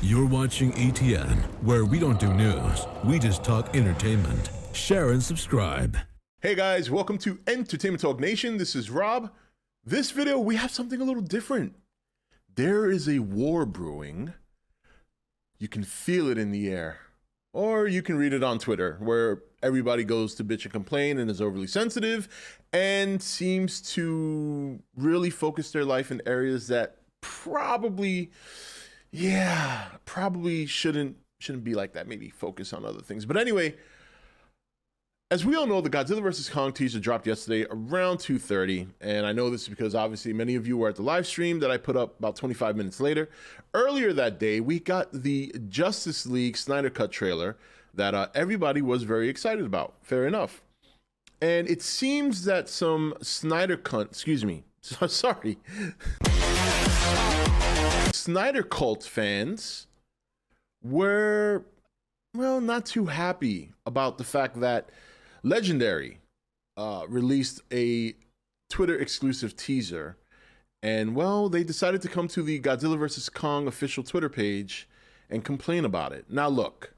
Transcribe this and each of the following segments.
You're watching E.T.N, where we don't do news, we just talk entertainment. Share and subscribe. Hey guys, welcome to Entertainment Talk Nation. This is Rob. This video, we have something a little different. There is a war brewing. You can feel it in the air. Or you can read it on Twitter, where everybody goes to bitch and complain and is overly sensitive and seems to really focus their life in areas that probably shouldn't be like that. Maybe focus on other things. But anyway, as we all know, the Godzilla vs. Kong teaser dropped yesterday around 2:30, and I know this is because obviously many of you were at the live stream that I put up about 25 minutes later. Earlier that day, we got the Justice League Snyder Cut trailer that everybody was very excited about. Fair enough. And it seems that some SnyderCults fans were, well, not too happy about the fact that Legendary released a Twitter exclusive teaser, and well, they decided to come to the Godzilla vs. Kong official Twitter page and complain about it. Now look,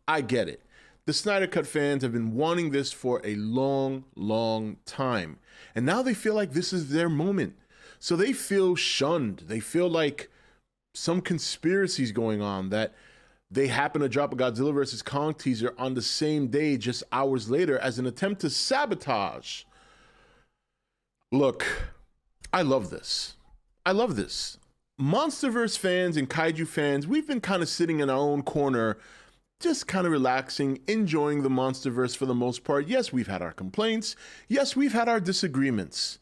I get it. The Snyder Cut fans have been wanting this for a long time, and now they feel like this is their moment. So they feel shunned. They feel like some conspiracy's going on, that they happen to drop a Godzilla vs. Kong teaser on the same day, just hours later, as an attempt to sabotage. Look, I love this. I love this. Monsterverse fans and kaiju fans, we've been kind of sitting in our own corner, just kind of relaxing, enjoying the Monsterverse for the most part. Yes, we've had our complaints. Yes, we've had our disagreements.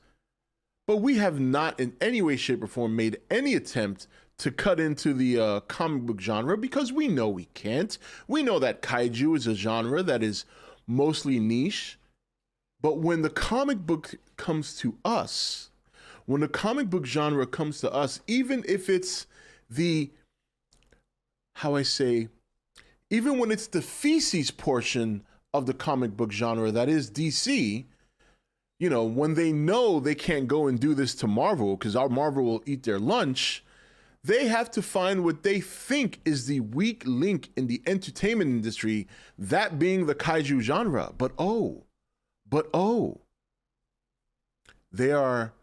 But we have not in any way, shape, or form made any attempt to cut into the comic book genre, because we know we can't. We know that kaiju is a genre that is mostly niche. But when the comic book comes to us, when the comic book genre comes to us, even if it's the, even when it's the feces portion of the comic book genre that is DC, you know, when they know they can't go and do this to Marvel because our Marvel will eat their lunch, they have to find what they think is the weak link in the entertainment industry, that being the kaiju genre. But oh, they are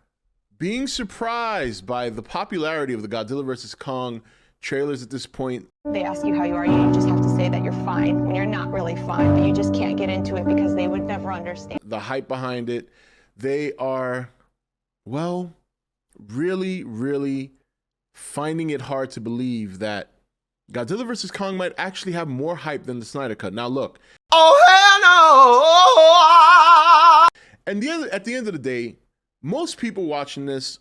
being surprised by the popularity of the Godzilla vs. Kong trailers at this point. They ask you how you are, you just have to say that you're fine when you're not really fine, but you just can't get into it because they would never understand. The hype behind it, they are, well, really finding it hard to believe that Godzilla vs. Kong might actually have more hype than the Snyder Cut. Now look. Oh, hell no! And at the end of the day, most people watching this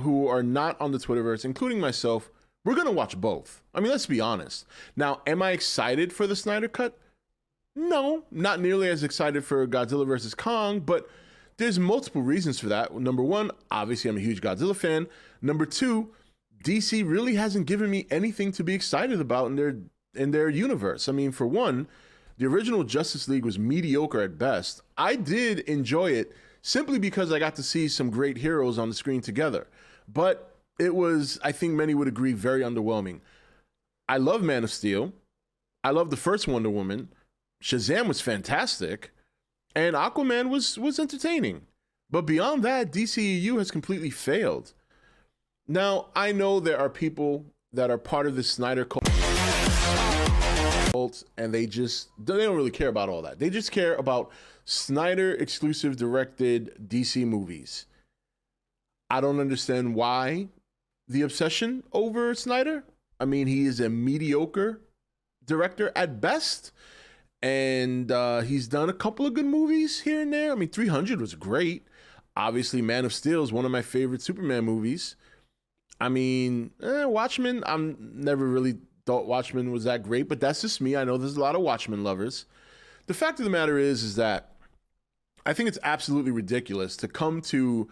who are not on the Twitterverse, including myself, we're going to watch both. I mean, let's be honest. Now, am I excited for the Snyder Cut? No, not nearly as excited for Godzilla vs. Kong, but there's multiple reasons for that. Number one, obviously I'm a huge Godzilla fan. Number two, DC really hasn't given me anything to be excited about in their universe. I mean, for one, the original Justice League was mediocre at best. I did enjoy it simply because I got to see some great heroes on the screen together. But it was, I think many would agree, very underwhelming. I love Man of Steel. I love the first Wonder Woman. Shazam was fantastic. And Aquaman was entertaining. But beyond that, DCEU has completely failed. Now, I know there are people that are part of the Snyder cult, and they don't really care about all that. They just care about Snyder exclusive directed DC movies. I don't understand why the obsession over Snyder. I mean, he is a mediocre director at best, and he's done a couple of good movies here and there. I mean, 300 was great. Obviously, Man of Steel is one of my favorite Superman movies. I mean, Watchmen, I'm never really thought Watchmen was that great, but that's just me. I know there's a lot of Watchmen lovers. The fact of the matter is that I think it's absolutely ridiculous to come to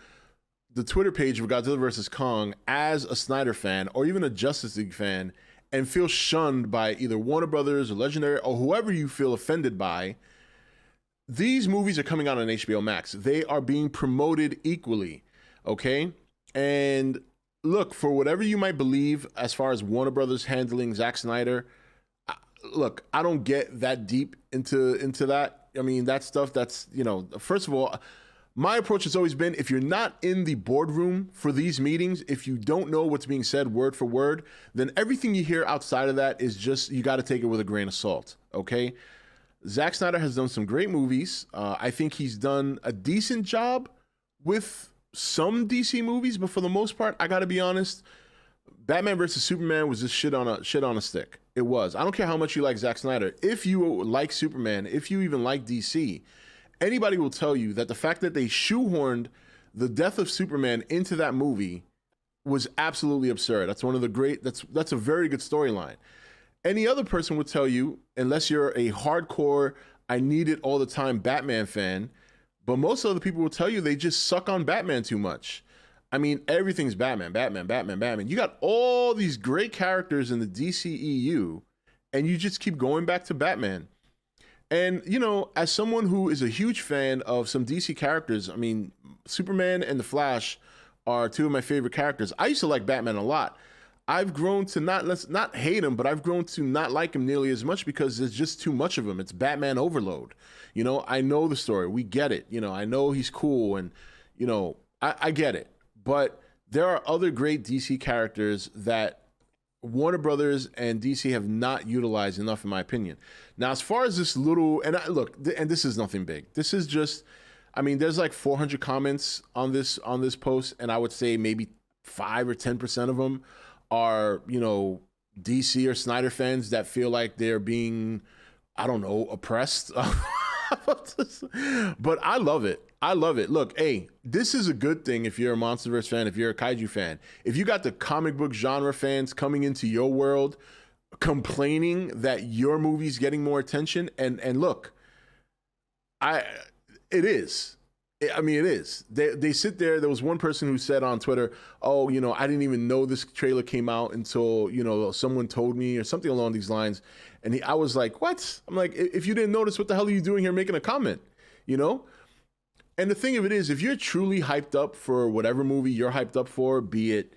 the Twitter page of Godzilla vs. Kong as a Snyder fan or even a Justice League fan and feel shunned by either Warner Brothers or Legendary or whoever you feel offended by. These movies are coming out on HBO Max. They are being promoted equally, okay? And look, for whatever you might believe as far as Warner Brothers handling Zack Snyder, look, I don't get that deep into that. I mean, that stuff, that's, first of all, my approach has always been, if you're not in the boardroom for these meetings, if you don't know what's being said word for word, then everything you hear outside of that is just, you got to take it with a grain of salt, okay? Zack Snyder has done some great movies. I think he's done a decent job with some DC movies, but for the most part, I got to be honest, Batman versus Superman was just shit on a stick. It was. I don't care how much you like Zack Snyder. If you like Superman, if you even like DC, anybody will tell you that the fact that they shoehorned the death of Superman into that movie was absolutely absurd. That's one of the great, that's a very good storyline. Any other person would tell you, unless you're a hardcore, I need it all the time Batman fan, but most other people will tell you they just suck on Batman too much. I mean, everything's Batman, Batman, Batman, Batman. You got all these great characters in the DCEU, and you just keep going back to Batman. And, as someone who is a huge fan of some DC characters, I mean, Superman and The Flash are two of my favorite characters. I used to like Batman a lot. I've grown to not hate him, but I've grown to not like him nearly as much because there's just too much of him. It's Batman overload. I know the story. We get it. I know he's cool, and, I get it. But there are other great DC characters that Warner Brothers and DC have not utilized enough, in my opinion. Now, as far as this little, and this is nothing big. This is just, there's like 400 comments on this post, and I would say maybe 5 or 10% of them are, DC or Snyder fans that feel like they're being, I don't know, oppressed. But I love it. Look, hey, this is a good thing if you're a MonsterVerse fan, if you're a kaiju fan. If you got the comic book genre fans coming into your world complaining that your movie's getting more attention, and look, it is. It is. They sit there. There was one person who said on Twitter, oh, I didn't even know this trailer came out until, someone told me, or something along these lines. And I was like, what? I'm like, if you didn't notice, what the hell are you doing here making a comment? And the thing of it is, if you're truly hyped up for whatever movie you're hyped up for, be it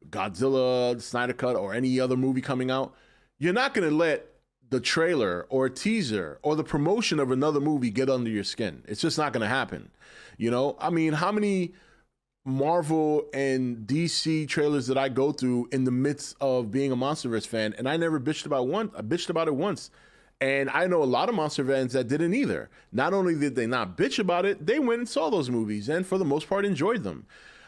Godzilla, the Snyder Cut, or any other movie coming out, you're not going to let the trailer or a teaser or the promotion of another movie get under your skin. It's just not going to happen. How many Marvel and DC trailers did I go through in the midst of being a MonsterVerse fan, and I never bitched about one. I bitched about it once. And I know a lot of Monster fans that didn't either. Not only did they not bitch about it, they went and saw those movies and for the most part enjoyed them.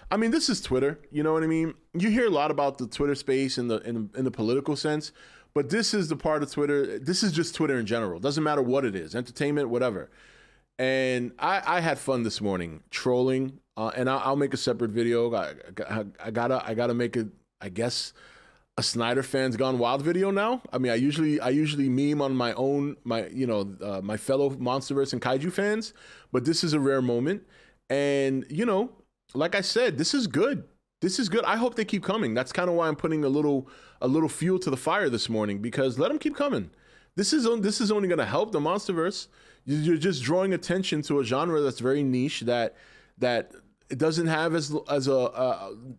This is Twitter, you know what I mean? You hear a lot about the Twitter space in the political sense, but this is the part of Twitter, this is just Twitter in general. Doesn't matter what it is, entertainment, whatever. And I had fun this morning trolling, and I'll make a separate video. I gotta make a Snyder Fans Gone Wild video now. I usually meme on my own, my fellow MonsterVerse and Kaiju fans, but this is a rare moment. And, like I said, this is good. This is good. I hope they keep coming. That's kind of why I'm putting a little fuel to the fire this morning, because let them keep coming. This is only going to help the MonsterVerse. You're just drawing attention to a genre that's very niche, that it doesn't have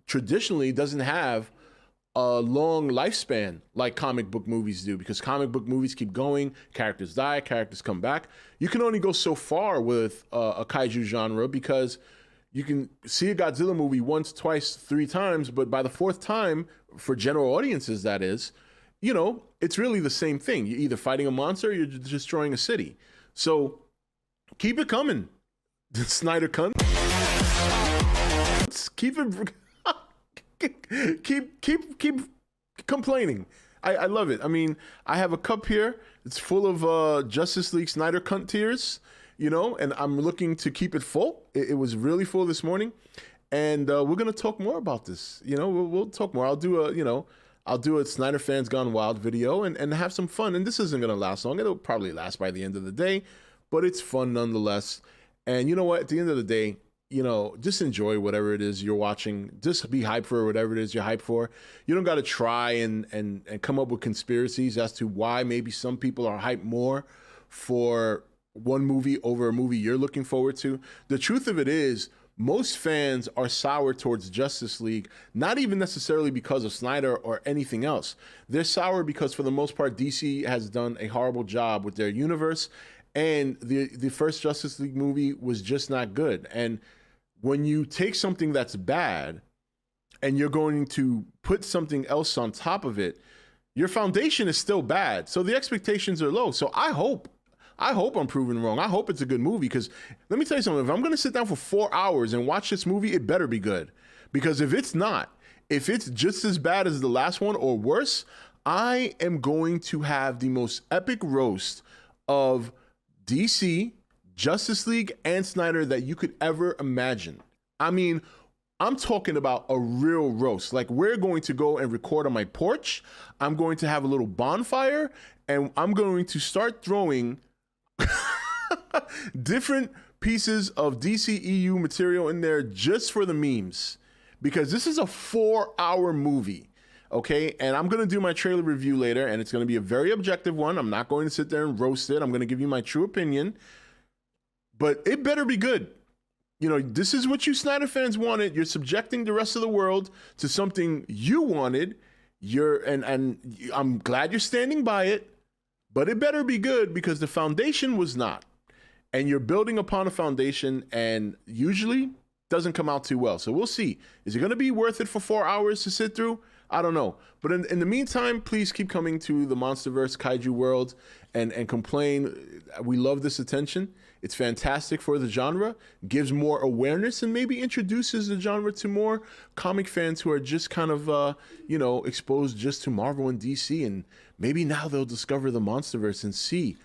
traditionally doesn't have a long lifespan like comic book movies do, because comic book movies keep going, characters die, characters come back. You can only go so far with a kaiju genre, because you can see a Godzilla movie once, twice, 3 times, but by the 4th time, for general audiences that is, it's really the same thing. You're either fighting a monster or you're destroying a city. So keep it coming, Snyder cunt. Keep it. Keep complaining. I love it. I have a cup here. It's full of Justice League Snyder cunt tears, and I'm looking to keep it full. It was really full this morning, and we're gonna talk more about this. We'll talk more. I'll do a Snyder Fans Gone Wild video and have some fun. And this isn't gonna last long. It'll probably last by the end of the day, but it's fun nonetheless. And you know what? At the end of the day, just enjoy whatever it is you're watching. Just be hyped for whatever it is you're hyped for. You don't got to try and come up with conspiracies as to why maybe some people are hyped more for one movie over a movie you're looking forward to. The truth of it is, most fans are sour towards Justice League, not even necessarily because of Snyder or anything else. They're sour because for the most part, DC has done a horrible job with their universe, and the first Justice League movie was just not good. And when you take something that's bad and you're going to put something else on top of it, your foundation is still bad. So the expectations are low. So I hope I'm proven wrong. I hope it's a good movie, because let me tell you something. If I'm going to sit down for 4 hours and watch this movie, it better be good. Because if it's not, if it's just as bad as the last one or worse, I am going to have the most epic roast of DC, Justice League, and Snyder that you could ever imagine. I mean, I'm talking about a real roast. Like, we're going to go and record on my porch. I'm going to have a little bonfire, and I'm going to start throwing different pieces of DCEU material in there just for the memes, because this is a 4-hour movie. Okay, and I'm gonna do my trailer review later, and it's gonna be a very objective one. I'm not going to sit there and roast it. I'm gonna give you my true opinion, but it better be good. You know, this is what you Snyder fans wanted. You're subjecting the rest of the world to something you wanted. And I'm glad you're standing by it, but it better be good, because the foundation was not. And you're building upon a foundation, and usually doesn't come out too well. So we'll see. Is it gonna be worth it for 4 hours to sit through? I don't know. But in the meantime, please keep coming to the Monsterverse Kaiju world and complain. We love this attention. It's fantastic for the genre, gives more awareness, and maybe introduces the genre to more comic fans who are just kind of, exposed just to Marvel and DC. And maybe now they'll discover the Monsterverse and see,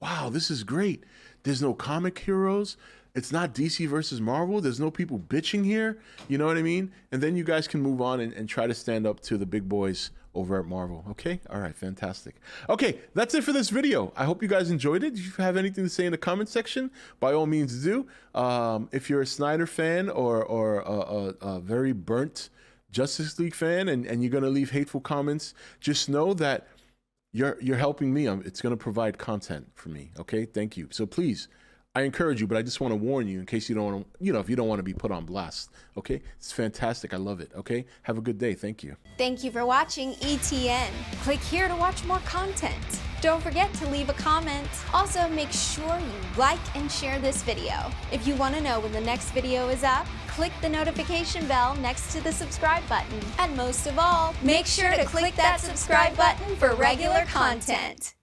wow, this is great. There's no comic heroes. It's not DC versus Marvel. There's no people bitching here. You know what I mean? And then you guys can move on and try to stand up to the big boys over at Marvel. Okay? All right. Fantastic. Okay. That's it for this video. I hope you guys enjoyed it. If you have anything to say in the comment section, by all means do. If you're a Snyder fan or a very burnt Justice League fan and you're going to leave hateful comments, just know that you're helping me. It's going to provide content for me. Okay? Thank you. So please, I encourage you, but I just want to warn you in case you don't want to, if you don't want to be put on blast. Okay? It's fantastic. I love it. Okay? Have a good day. Thank you. Thank you for watching E.T.N. Click here to watch more content. Don't forget to leave a comment. Also, make sure you like and share this video. If you want to know when the next video is up, click the notification bell next to the subscribe button. And most of all, make sure to click that subscribe button for regular content.